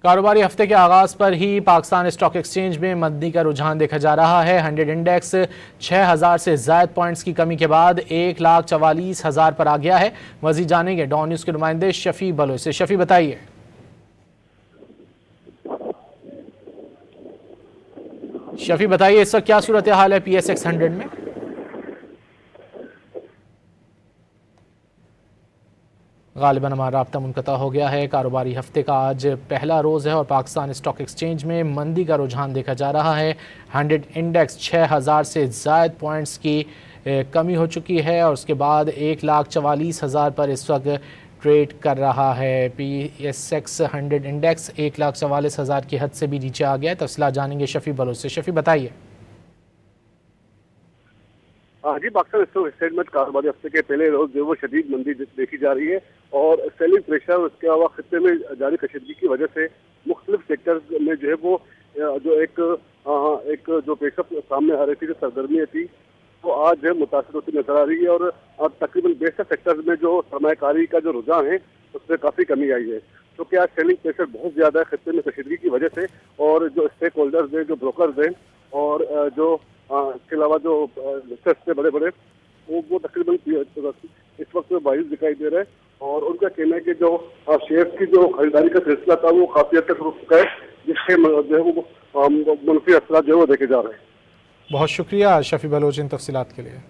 कारोबारी हफ्ते के आगाज पर ही पाकिस्तान स्टॉक एक्सचेंज में मंदी का रुझान देखा जा रहा है। 100 इंडेक्स 6000 से ज्यादा पॉइंट्स की कमी के बाद 1,44,000 पर आ गया है। मजीद जानेंगे डॉन न्यूज के नुमाइंदे शफी बलोच से। शफी बताइए। शफी बताइए इस वक्त क्या सूरत हाल है PSX 100 में। गालिबन हमारा राब्ता मुनक़ता हो गया है। कारोबारी हफ्ते का आज पहला रोज़ है और पाकिस्तान स्टॉक एक्सचेंज में मंदी का रुझान देखा जा रहा है। 100 इंडेक्स 6000 से ज़ायद पॉइंट्स की कमी हो चुकी है और उसके बाद 1,44,000 पर इस वक्त ट्रेड कर रहा है। PSX 100 इंडेक्स 1,44,000 की हद से भी नीचे आ गया है। तफसीलात जानेंगे शफी बलोच से। शफी बताइए। जी, पाकिस्तान स्टॉक एक्सचेंज में कारोबारी हफ्ते के पहले रोज जो वो शदीद मंदी देखी जा रही है और सेलिंग प्रेशर उसके अलावा खत्ते में जारी कशीदगी की वजह से मुख्तलिफ सेक्टर्स में जो है वो जो एक जो पेशरफ सामने आ रही थी, जो सरगर्मी थी, वो आज जो है मुतासर होती नजर आ रही है और अब तकरीबन 62 सेक्टर्स में जो सरमायाकारी का जो रुझान है उसमें काफी कमी आई है। तो क्या सेलिंग प्रेशर बहुत ज्यादा है खत्ते में कशीदगी की वजह से और जो स्टेक होल्डर्स हैं, जो ब्रोकर्स हैं और जो इसके अलावा जो से बड़े बड़े वो तकरीबन इस वक्त बाइस दिखाई दे रहे हैं और उनका कहना है कि जो शेयर की जो खरीदारी का सिलसिला था वो काफी हद तक रुक चुका है, जिसके जो है वो मनफी असरा जो है वो देखे जा रहे हैं। बहुत शुक्रिया शफी बलोच इन तफसीलात के लिए।